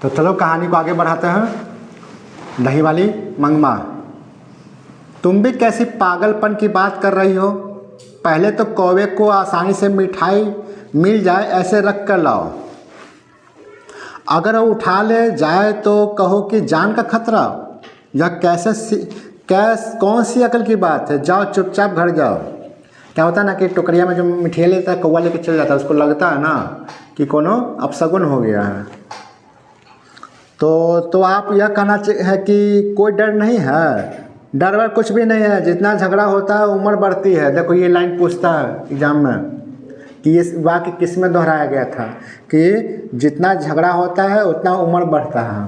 तो चलो कहानी को आगे बढ़ाते हैं। दही वाली मंगमा, तुम भी कैसी पागलपन की बात कर रही हो। पहले तो कौवे को आसानी से मिठाई मिल जाए ऐसे रख कर लाओ, अगर वो उठा ले जाए तो कहो कि जान का खतरा। यह कौन सी अकल की बात है। जाओ चुपचाप घर जाओ। क्या होता है ना कि टोकरिया में जो मिठाई लेता है कौवा लेके चल जाता है, उसको लगता है ना कि कोनो अपशगुन हो गया है। तो आप यह कहना है कि कोई डर नहीं है। डर वर कुछ भी नहीं है। जितना झगड़ा होता है उम्र बढ़ती है। देखो ये लाइन पूछता है एग्जाम में कि ये वाक्य किस में दोहराया गया था कि जितना झगड़ा होता है उतना उम्र बढ़ता है।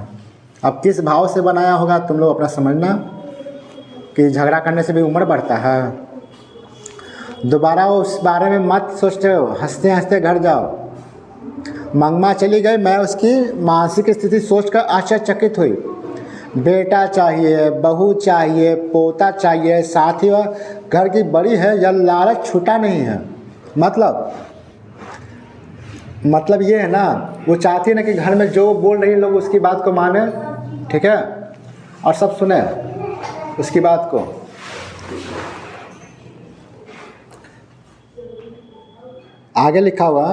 अब किस भाव से बनाया होगा तुम लोग अपना समझना कि झगड़ा करने से भी उम्र बढ़ता है। दोबारा उस बारे में मत सोचते हो, हंसते हंसते घर जाओ। मंगमा चली गई। मैं उसकी मानसिक स्थिति सोचकर आश्चर्यचकित हुई। बेटा चाहिए, बहू चाहिए, पोता चाहिए, साथ ही वह घर की बड़ी है, यह लालच छूटा नहीं है। मतलब ये है ना, वो चाहती है ना कि घर में जो बोल रही लोग उसकी बात को माने, ठीक है, और सब सुने उसकी बात को। आगे लिखा हुआ,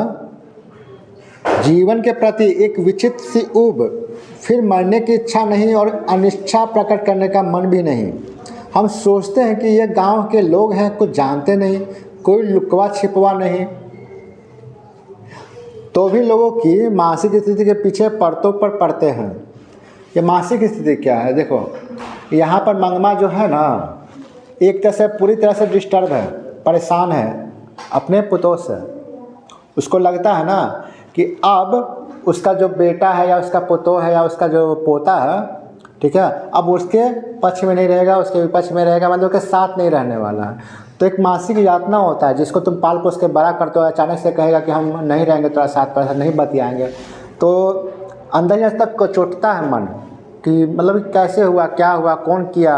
जीवन के प्रति एक विचित्र सी ऊब, फिर मरने की इच्छा नहीं और अनिच्छा प्रकट करने का मन भी नहीं। हम सोचते हैं कि ये गांव के लोग हैं, कुछ जानते नहीं, कोई लुकवा छिपवा नहीं, तो भी लोगों की मानसिक स्थिति के पीछे परतों पर पड़ते हैं। ये मानसिक स्थिति क्या है? देखो यहाँ पर मंगमा जो है ना, एक तरह से पूरी तरह से डिस्टर्ब है, परेशान है अपने पुतों से। उसको लगता है ना कि अब उसका जो बेटा है या उसका पुतोह है या उसका जो पोता है, ठीक है, अब उसके पक्ष में नहीं रहेगा, उसके विपक्ष में रहेगा, मतलब के साथ नहीं रहने वाला है। तो एक मानसिक यातना होता है जिसको तुम पाल पोस के बड़ा करते हो, अचानक से कहेगा कि हम नहीं रहेंगे तुम्हारे साथ, पर नहीं बतियाएंगे, तो अंदर ही तक चोटता है मन कि मतलब कैसे हुआ, क्या हुआ, कौन किया।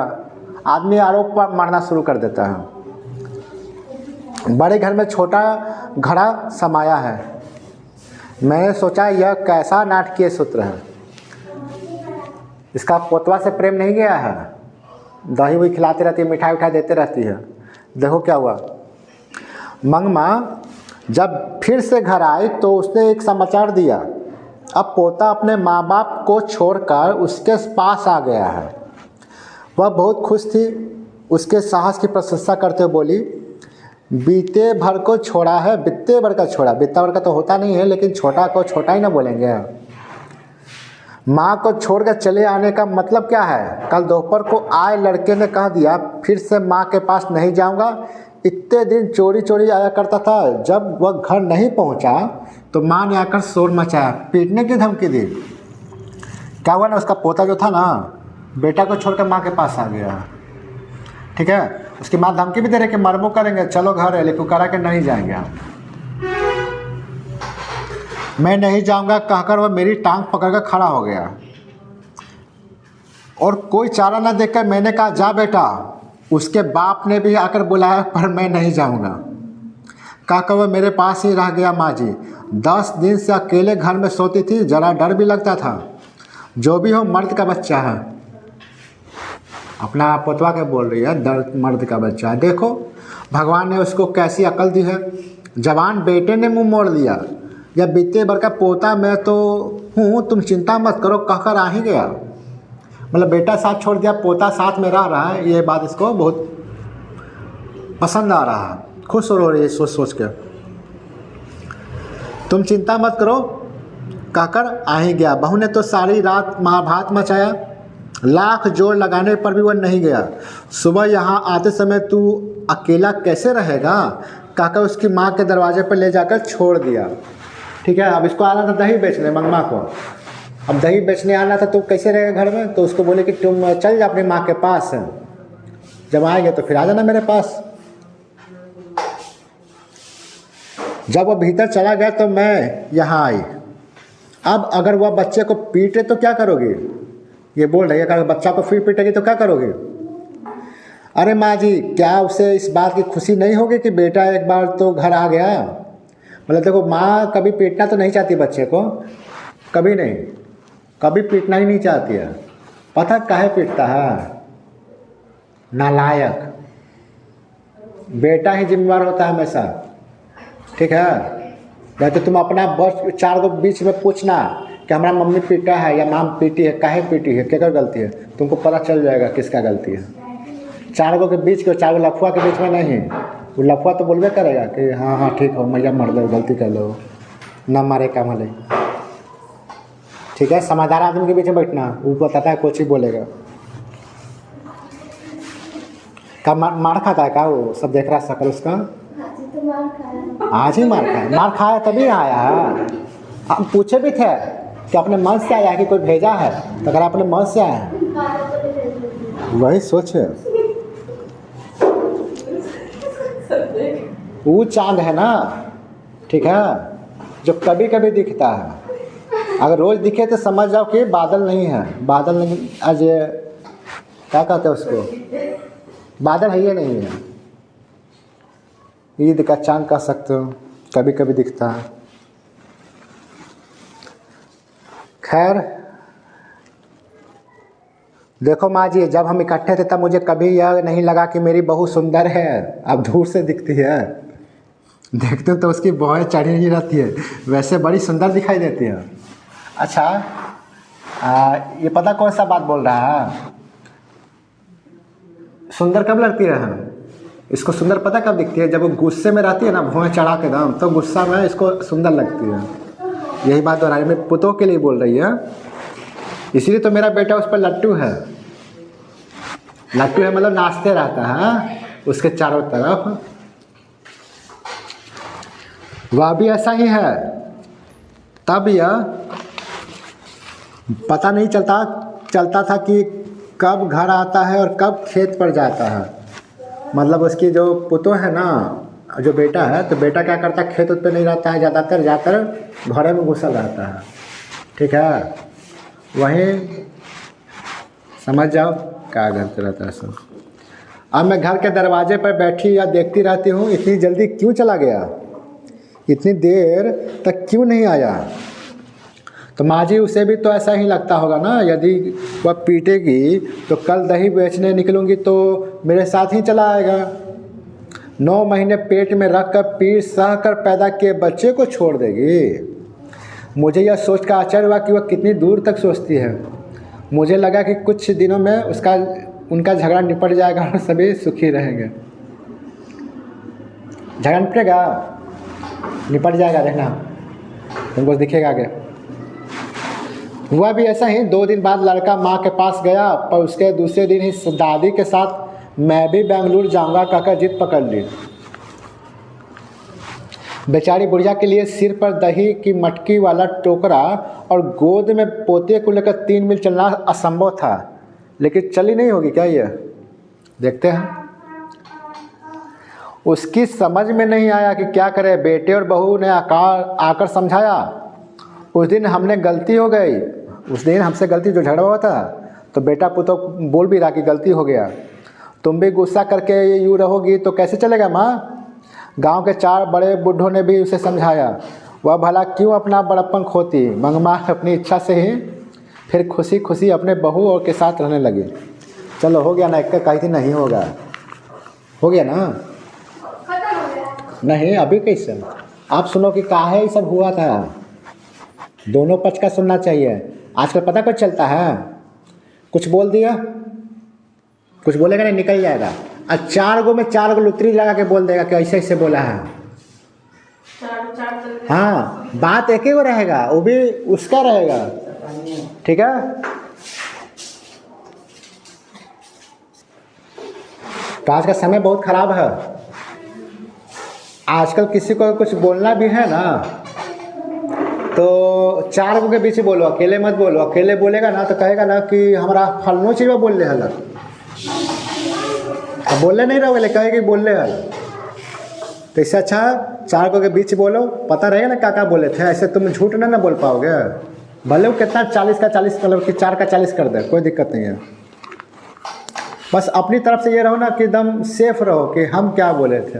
आदमी आरोप पर मारना शुरू कर देता है। बड़े घर में छोटा घड़ा समाया है। मैंने सोचा यह कैसा नाटकीय सूत्र है। इसका पोतवा से प्रेम नहीं गया है। दही वही खिलाती रहती है, मिठाई उठाई देते रहती है। देखो क्या हुआ। मंगमा जब फिर से घर आई तो उसने एक समाचार दिया। अब पोता अपने माँ बाप को छोड़कर उसके पास आ गया है। वह बहुत खुश थी। उसके साहस की प्रशंसा करते हुए बोली, बीते भर को छोड़ा है, बित्ते भर का छोड़ा। बित्ता भर का तो होता नहीं है, लेकिन छोटा को छोटा ही ना बोलेंगे। माँ को छोड़कर चले आने का मतलब क्या है? कल दोपहर को आए लड़के ने कह दिया फिर से माँ के पास नहीं जाऊँगा। इतने दिन चोरी चोरी आया करता था। जब वह घर नहीं पहुँचा तो माँ ने आकर शोर मचाया, पीटने की धमकी दी। क्या हुआ ना, उसका पोता जो था ना, बेटा को छोड़कर माँ के पास आ गया, ठीक है। उसकी माँ धमकी भी दे रहे कि मरबो करेंगे, चलो घर है, लेकिन करा के नहीं जाएंगे। मैं नहीं जाऊंगा कहकर वह मेरी टांग पकड़कर खड़ा हो गया और कोई चारा न देखकर मैंने कहा, जा बेटा। उसके बाप ने भी आकर बुलाया पर मैं नहीं जाऊंगा कहकर वह मेरे पास ही रह गया। माँ जी 10 दिन से अकेले घर में सोती थी, जरा डर भी लगता था। जो भी हो, मर्द का बच्चा है। अपना पोतवा के बोल रही है, दर्द मर्द का बच्चा है। देखो भगवान ने उसको कैसी अकल दी है। जवान बेटे ने मुंह मोड़ लिया, या बीते भर का पोता मैं तो हूँ, तुम चिंता मत करो कहकर आ ही गया। मतलब बेटा साथ छोड़ दिया, पोता साथ में रह रहा है। ये बात इसको बहुत पसंद आ रहा है, खुश हो रही है सोच सोच के। तुम चिंता मत करो कहकर आ ही गया। बहू ने तो सारी रात महाभारत मचाया, लाख जोर लगाने पर भी वह नहीं गया। सुबह यहाँ आते समय तू अकेला कैसे रहेगा कहकर उसकी माँ के दरवाजे पर ले जाकर छोड़ दिया, ठीक है। अब इसको आना था दही बेचने, मंगमा को। अब दही बेचने आना था तो कैसे रहेगा घर में? तो उसको बोले कि तुम चल जा अपनी माँ के पास, जब आएंगे तो फिर आ जाना मेरे पास। जब वह भीतर चला गया तो मैं यहाँ आई। अब अगर वह बच्चे को पीटे तो क्या करोगी? ये बोल रही है, अगर बच्चा को फिर पीटेगी तो क्या करोगे? अरे माँ जी, क्या उसे इस बात की खुशी नहीं होगी कि बेटा एक बार तो घर आ गया? मतलब देखो, माँ कभी पीटना तो नहीं चाहती बच्चे को, कभी नहीं। कभी पीटना ही नहीं चाहती है। पता काहे पीटता है? नालायक। बेटा ही जिम्मेवार होता है हमेशा, ठीक है। नहीं तो तुम अपना बस 4 गो बीच में पूछना कि हमारा मम्मी पीटा है या माम पीटी है, काहे पीटी है, क्या गलती है, तुमको पता चल जाएगा किसका गलती है। 4 गो के बीच के, 4 गो लफुआ के बीच में नहीं। वो लफुआ तो बोलबे करेगा कि हाँ हाँ ठीक हो, मैया मर दो, गलती कर लो, ना मारे का भले, ठीक है। समझदार आदमी के बीच में बैठना, वो बताता है कुछ ही बोलेगा। कब मार खाता है का? वो सब देख रहा शकल उसका। आज ही मार खाया, मार खाया तभी आया है। हम पूछे भी थे कि अपने मन से आया है कि कोई भेजा है, तो अगर अपने मन से आया है वही सोचे। वो चांद है ना, ठीक है, जो कभी कभी दिखता है। अगर रोज दिखे तो समझ जाओ कि बादल नहीं है, बादल नहीं, आज क्या कहते हैं उसको, बादल है ये नहीं है। ईद का चांद कह सकते हो, कभी कभी दिखता है। खैर देखो माँ जी, जब हम इकट्ठे थे तब मुझे कभी यह नहीं लगा कि मेरी बहू सुंदर है। अब दूर से दिखती है, देखते हो तो उसकी भौहें चढ़ी नहीं रहती है, वैसे बड़ी सुंदर दिखाई देती है। अच्छा ये पता कौन सा बात बोल रहा है? सुंदर कब लगती है? इसको सुंदर पता कब दिखती है? जब वो गुस्से में रहती है ना, भौहें चढ़ा के दम, तो गुस्सा में इसको सुंदर लगती है। यही बात दोहराई में पुतों के लिए बोल रही है। इसीलिए तो मेरा बेटा उस पर लट्टू है। लट्टू है मतलब नाचते रहता है उसके चारों तरफ। वह भी ऐसा ही है। तब यह पता नहीं चलता था कि कब घर आता है और कब खेत पर जाता है। मतलब उसकी जो पुतो है ना, जो बेटा है, तो बेटा क्या करता है, खेत पे नहीं रहता है, ज़्यादातर जाकर घरे में घुसल रहता है, ठीक है। वहीं समझ जाओ क्या करते रहता है सब। अब मैं घर के दरवाजे पर बैठी या देखती रहती हूँ, इतनी जल्दी क्यों चला गया, इतनी देर तक क्यों नहीं आया। तो माँ जी उसे भी तो ऐसा ही लगता होगा ना, यदि वह पीटेगी तो कल दही बेचने निकलूँगी तो मेरे साथ ही चला आएगा। 9 महीने पेट में रख कर पीठ सह कर पैदा किए बच्चे को छोड़ देगी। मुझे यह सोच कर आश्चर्य हुआ कि वह कितनी दूर तक सोचती है। मुझे लगा कि कुछ दिनों में उनका झगड़ा निपट जाएगा और सभी सुखी रहेंगे। झगड़ा निपटेगा, निपट जाएगा, देखना तुमको दिखेगा आगे। हुआ भी ऐसा ही। 2 दिन बाद लड़का माँ के पास गया, पर उसके दूसरे दिन ही दादी के साथ मैं भी बेंगलुरु जाऊंगा कहकर जिद पकड़ ली। बेचारी बुढ़िया के लिए सिर पर दही की मटकी वाला टोकरा और गोद में पोते को लेकर 3 मील चलना असंभव था। लेकिन चली नहीं होगी क्या ये, देखते हैं। उसकी समझ में नहीं आया कि क्या करे। बेटे और बहू ने आकर समझाया। उस दिन हमने गलती हो गई, उस दिन हमसे गलती, जो झगड़ा हुआ था, तो बेटा पुतो बोल भी रहा कि गलती हो गया। तुम भी गुस्सा करके यूँ रहोगी तो कैसे चलेगा माँ। गांव के 4 बड़े बूढ़ों ने भी उसे समझाया। वह भला क्यों अपना बड़प्पन खोती। मंगमा अपनी इच्छा से ही फिर खुशी खुशी अपने बहू और के साथ रहने लगी। चलो हो गया ना, एक कही थी नहीं होगा, हो गया ना। नहीं अभी कैसे, आप सुनो कि काहे ये सब हुआ था। दोनों पक्ष का सुनना चाहिए। आजकल पता कुछ चलता है, कुछ बोल दिया, कुछ बोलेगा नहीं, निकल जाएगा। और 4 गो में 4 गो लुतरी लगा के बोल देगा कि ऐसे ऐसे बोला है। हाँ, बात एक ही वो रहेगा, वो भी उसका रहेगा, ठीक है। तो आज का समय बहुत खराब है। आजकल किसी को कुछ बोलना भी है ना, तो 4 गो के बीच बोलो, अकेले मत बोलो। अकेले बोलेगा ना तो कहेगा ना कि हमारा फलनो चीज बोल रहे हल, अब बोलने नहीं रहोगे, कहेगी बोल रहे हल। तो इससे अच्छा 4 गो के बीच बोलो, पता रहेगा ना क्या बोले थे। ऐसे तुम झूठ ना बोल पाओगे। भले वो कितना 40 का 40, मतलब कि 4 का 40 कर दे, कोई दिक्कत नहीं है। बस अपनी तरफ से ये रहो ना कि एकदम सेफ रहो कि हम क्या बोले थे।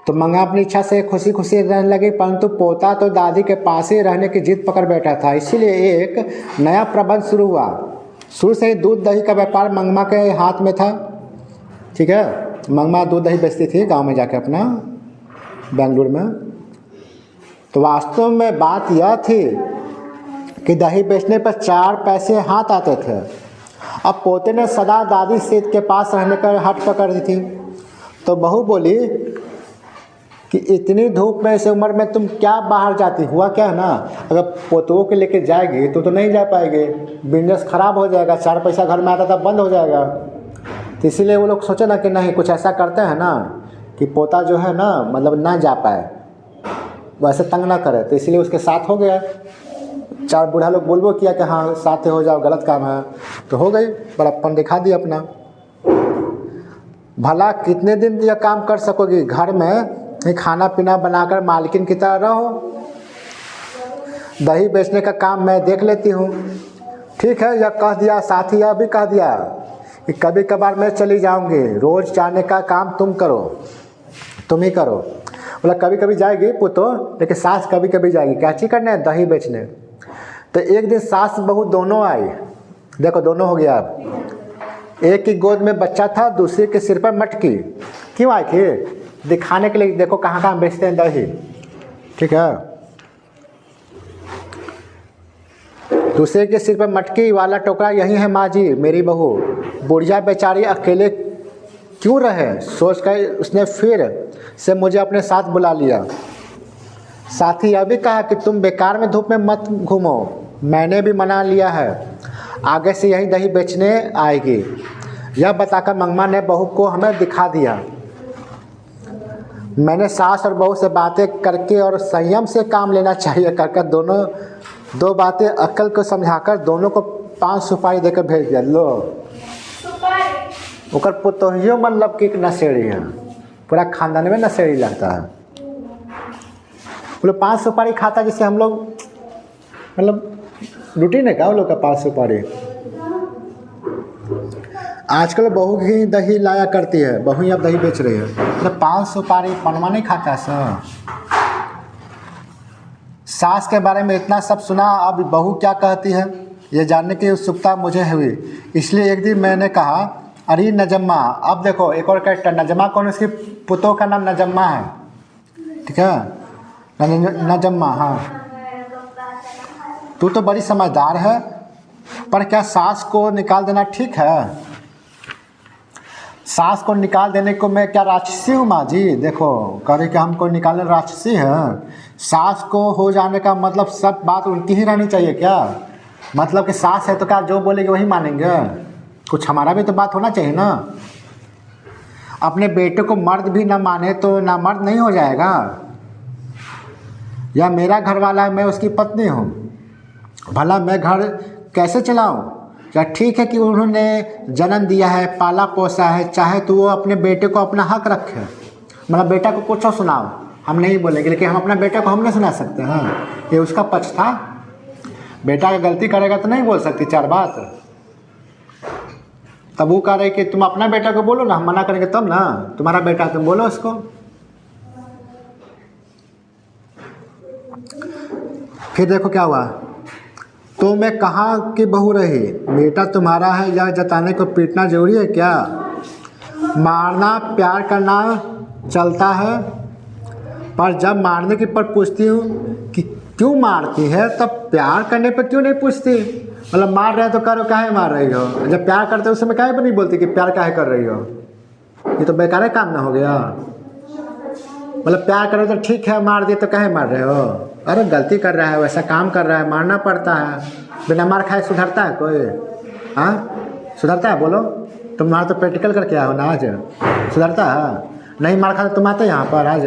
तो मंगा अपनी इच्छा से खुशी खुशी रहने लगी, परंतु पोता तो दादी के पास ही रहने की जिद पकड़ बैठा था। इसीलिए एक नया प्रबंध शुरू हुआ। शुरू से ही दूध दही का व्यापार मंगमा के हाथ में था। ठीक है, मंगमा दूध दही बेचती थी गांव में जाके अपना, बेंगलुरु में। तो वास्तव में बात यह थी कि दही बेचने पर 4 पैसे हाथ आते थे। अब पोते ने सदा दादी सेठ के पास रहने का हट पकड़ दी थी। तो बहू बोली कि इतनी धूप में इस उम्र में तुम क्या बाहर जाती। हुआ क्या है ना, अगर पोतों के लेके जाएगी तो नहीं जा पाएगी, बिजनेस खराब हो जाएगा, 4 पैसा घर में आता था बंद हो जाएगा। तो इसीलिए वो लोग सोचे ना कि नहीं, कुछ ऐसा करते हैं ना कि पोता जो है ना मतलब ना जा पाए, वैसे तंग ना करे। तो इसीलिए उसके साथ हो गया। 4 बूढ़ा लोग बोलबो किया कि हाँ साथ हो जाओ, गलत काम है, तो हो गई, बड़प्पन दिखा दिया अपना। भला कितने दिन यह काम कर सकोगी, घर में खाना पीना बनाकर मालकिन की तरह रहो। दही बेचने का काम मैं देख लेती हूँ। ठीक है, यह कह दिया, साथ ही यह भी कह दिया कि कभी कभार मैं चली जाऊँगी, रोज़ जाने का काम तुम करो, तुम ही करो। बोला कभी कभी जाएगी पुतो, लेकिन सास कभी कभी जाएगी। क्या चीज़ करने, दही बेचने। तो एक दिन सास बहू दोनों आई। देखो दोनों हो गया। अब एक की गोद में बच्चा था, दूसरे के सिर पर मटकी। क्यों आई थी, दिखाने के लिए, देखो कहाँ कहाँ बेचते हैं दही। ठीक है, दूसरे के सिर पर मटकी वाला टोकरा यही है माँ जी मेरी बहू। बुढ़िया बेचारी अकेले क्यों रहे, सोच कर उसने फिर से मुझे अपने साथ बुला लिया। साथ ही यह भी कहा कि तुम बेकार में धूप में मत घूमो, मैंने भी मना लिया है, आगे से यही दही बेचने आएगी। यह बताकर मंगमा ने बहू को हमें दिखा दिया। मैंने सास और बहू से बातें करके और संयम से काम लेना चाहिए कर दोनों 2 बातें अक्ल को समझाकर दोनों को 5 सुपारी देकर भेज दिया। लो ओकर पुतोहियो मतलब कि नशेड़ी है, पूरा खानदान में नशेड़ी लगता है। वो लोग 5 सुपारी खाता, जिससे हम लोग मतलब रूटीन है क्या वो लोग का 5 सुपारी। आजकल बहू ही दही लाया करती है, बहू ही अब दही बेच रही है। मतलब 5 सुपारी पनमा नहीं खाता सर। सास के बारे में इतना सब सुना, अब बहू क्या कहती है ये जानने की उत्सुकता मुझे हुई। इसलिए एक दिन मैंने कहा, अरे नजम्मा। अब देखो एक और कैरेक्टर, नजम्मा कौन, उसकी पुतों का नाम नजम्मा है। ठीक है, नजम्मा। हाँ, तू तो बड़ी समझदार है, पर क्या सास को निकाल देना ठीक है। सास को निकाल देने को मैं क्या राक्षसी हूँ माँ जी। देखो कह रही कि हमको निकालने राक्षसी है। सास को हो जाने का मतलब सब बात उनकी ही रहनी चाहिए क्या, मतलब कि सास है तो क्या जो बोलेगी वही मानेंगे, कुछ हमारा भी तो बात होना चाहिए ना। अपने बेटे को मर्द भी ना माने तो ना मर्द नहीं हो जाएगा। या मेरा घर वाला है, मैं उसकी पत्नी हूँ, भला मैं घर कैसे चलाऊँ। या ठीक है कि उन्होंने जन्म दिया है, पाला पोसा है, चाहे तो वो अपने बेटे को अपना हक रखे, मतलब बेटा को कुछ सुनाओ, हम नहीं बोलेंगे, लेकिन हम अपने बेटे को हम नहीं सुना सकते हैं। ये उसका पक्ष था। बेटा का गलती करेगा तो नहीं बोल सकती 4 बात। तब वो कह रहे कि तुम अपना बेटा को बोलो ना, हम मना करेंगे तब ना, तुम्हारा बेटा तुम बोलो उसको। फिर देखो क्या हुआ। तो मैं कहाँ की बहू रही, बेटा तुम्हारा है, यह जताने को पीटना जरूरी है क्या। मारना प्यार करना चलता है, पर जब मारने की पर पूछती हूँ कि क्यों मारती है, तब प्यार करने पर क्यों नहीं पूछती। मतलब मार रहे तो करो, काहे मार रही हो। जब प्यार करते हो उस समय काहे पर नहीं बोलती कि प्यार काहे कर रही हो, ये तो बेकार काम ना हो गया। मतलब प्यार करो तो ठीक है, मार दिए तो काहे मार रहे हो। अरे गलती कर रहा है, वैसा काम कर रहा है, मारना पड़ता है। बिना मार खाए सुधरता है कोई, हाँ सुधरता है बोलो। तुम्हारा तो प्रैक्टिकल करके आओ ना, आज सुधरता है। नहीं मार खा तो तुम आते यहाँ पर आज,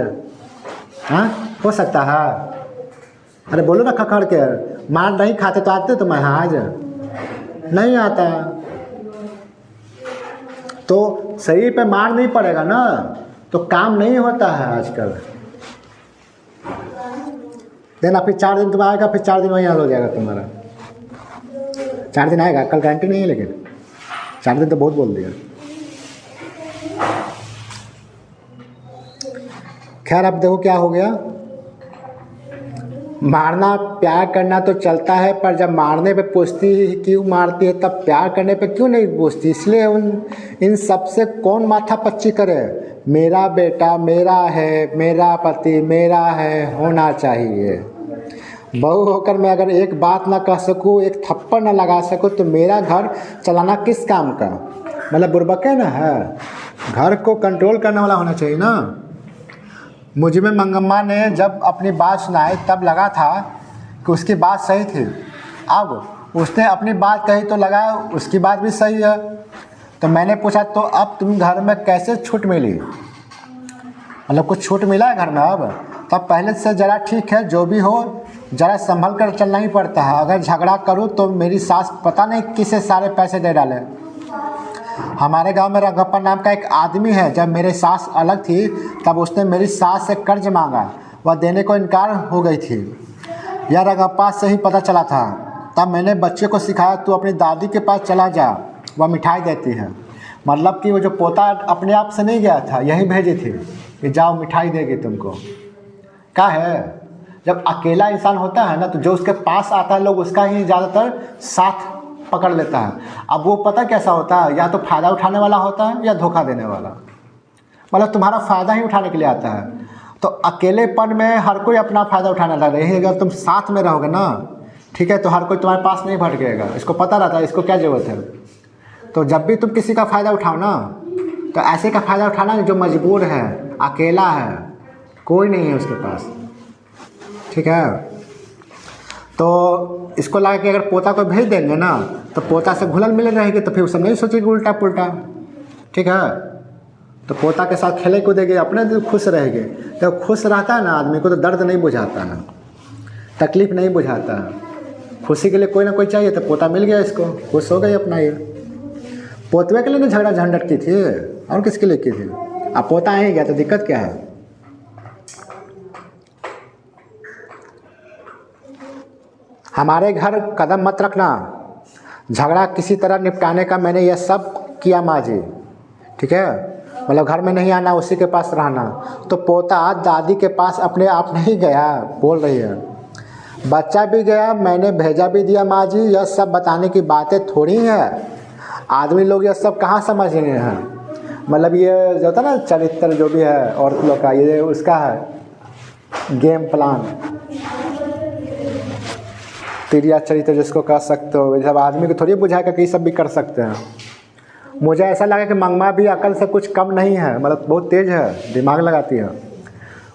हाँ हो सकता है। अरे बोलो ना खखड़ के, मार नहीं खाते तो आते तुम यहाँ आज, नहीं आता। तो शरीर पे मार नहीं पड़ेगा ना तो काम नहीं होता है आजकल। देना फिर 4 दिन तुम आएगा, फिर 4 दिन वहीं हाल हो जाएगा तुम्हारा। 4 दिन आएगा, कल गारंटी नहीं है, लेकिन 4 दिन तो बहुत बोल दिया। खैर अब देखो क्या हो गया, मारना प्यार करना तो चलता है, पर जब मारने पे पूछती है क्यों मारती है, तब प्यार करने पे क्यों नहीं पूछती। इसलिए इन सब से कौन माथा पच्ची करे। मेरा बेटा मेरा है, मेरा पति मेरा है होना चाहिए। बहू होकर मैं अगर एक बात ना कह सकूँ, एक थप्पड़ ना लगा सकूँ, तो मेरा घर चलाना किस काम का। मतलब बुर्बक है ना, है घर को कंट्रोल करने वाला होना चाहिए ना। मुझ में मंगम्मा ने जब अपनी बात सुनाई तब लगा था कि उसकी बात सही थी। अब उसने अपनी बात कही तो लगा उसकी बात भी सही है। तो मैंने पूछा तो अब तुम घर में कैसे छूट मिली, मतलब कुछ छूट मिला है घर में अब। तब पहले से ज़रा ठीक है, जो भी हो ज़रा संभल कर चलना ही पड़ता है। अगर झगड़ा करूँ तो मेरी सास पता नहीं किसे सारे पैसे दे डाले। हमारे गांव में रंगप्पा नाम का एक आदमी है, जब मेरे सास अलग थी तब उसने मेरी सास से कर्ज मांगा, वह देने को इनकार हो गई थी। यह रंगप्पा से ही पता चला था। तब मैंने बच्चे को सिखाया तू अपनी दादी के पास चला जा, वह मिठाई देती है। मतलब कि वो जो पोता अपने आप से नहीं गया था, यही भेजी थी कि जाओ मिठाई देगी तुमको। क्या है, जब अकेला इंसान होता है ना, तो जो उसके पास आता है लोग उसका ही ज़्यादातर साथ पकड़ लेता है। अब वो पता कैसा होता है, या तो फ़ायदा उठाने वाला होता है या धोखा देने वाला। मतलब तुम्हारा फ़ायदा ही उठाने के लिए आता है। तो अकेलेपन में हर कोई अपना फ़ायदा उठाने लग रही है। अगर तुम साथ में रहोगे ना, ठीक है, तो हर कोई तुम्हारे पास नहीं भटकेगा। इसको पता रहता है इसको क्या ज़रूरत है। तो जब भी तुम किसी का फ़ायदा उठाओ ना, तो ऐसे का फ़ायदा उठाना जो मजबूर है, अकेला है, कोई नहीं है उसके पास, ठीक है। तो इसको लगा कि अगर पोता को भेज देंगे ना, तो पोता से घुलल मिलल रहेगी, तो फिर वो सब नहीं सोचेगी उल्टा पुल्टा, ठीक है। तो पोता के साथ खेले कूदेगी, अपने दिल खुश रहेगी। तो खुश रहता है ना आदमी को, तो दर्द नहीं बुझाता है, तकलीफ़ नहीं बुझाता है। खुशी के लिए कोई ना कोई चाहिए, तो पोता मिल गया इसको, खुश हो गई अपना। ये पोतवे के लिए ना झगड़ा झंझट की थी, और किसके लिए की थी। अब पोता आ ही गया तो दिक्कत क्या है। हमारे घर कदम मत रखना, झगड़ा किसी तरह निपटाने का मैंने यह सब किया माँ जी, ठीक है। मतलब घर में नहीं आना, उसी के पास रहना। तो पोता दादी के पास अपने आप नहीं गया, बोल रही है। बच्चा भी गया, मैंने भेजा भी दिया माँ जी। यह सब बताने की बातें थोड़ी है, आदमी लोग यह सब कहाँ समझ रहे हैं। मतलब ये जो होता है ना चरित्र जो भी है औरत लोग का, ये उसका है गेम प्लान, तिरिया चरित्र जिसको कह सकते हो। जब आदमी को थोड़ी बुझाएगा कि ये सब भी कर सकते हैं। मुझे ऐसा लगा कि मंगमा भी अकल से कुछ कम नहीं है, मतलब बहुत तेज है, दिमाग लगाती है।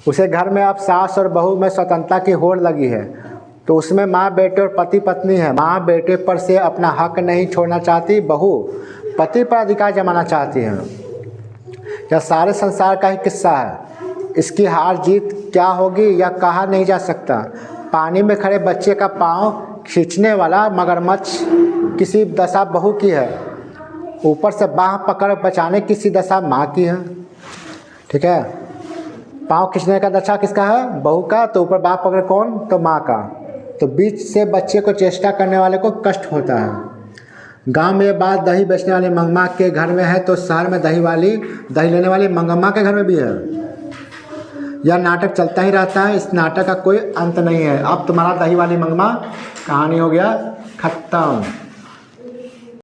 उसे घर में अब सास और बहू में स्वतंत्रता की होड़ लगी है। तो उसमें माँ बेटे और पति पत्नी है। माँ बेटे पर से अपना हक नहीं छोड़ना चाहती, बहू पति पर अधिकार जमाना चाहती है। यह सारे संसार का ही किस्सा है। इसकी हार जीत क्या होगी यह कहा नहीं जा सकता। पानी में खड़े बच्चे का पाँव खींचने वाला मगरमच्छ किसी दशा बहू की है, ऊपर से बाह पकड़ बचाने की सी दशा माँ की है, ठीक है। पाँव खींचने का दशा किसका है, बहू का। तो ऊपर बाह पकड़ कौन, तो माँ का। तो बीच से बच्चे को चेष्टा करने वाले को कष्ट होता है। गांव में ये बात दही बेचने वाली मंगम्मा के घर में है, तो शहर में दही लेने वाली मंगम्मा के घर में भी है। यह नाटक चलता ही रहता है, इस नाटक का कोई अंत नहीं है। अब तुम्हारा दही वाली मंगम्मा कहानी हो गया खत्म।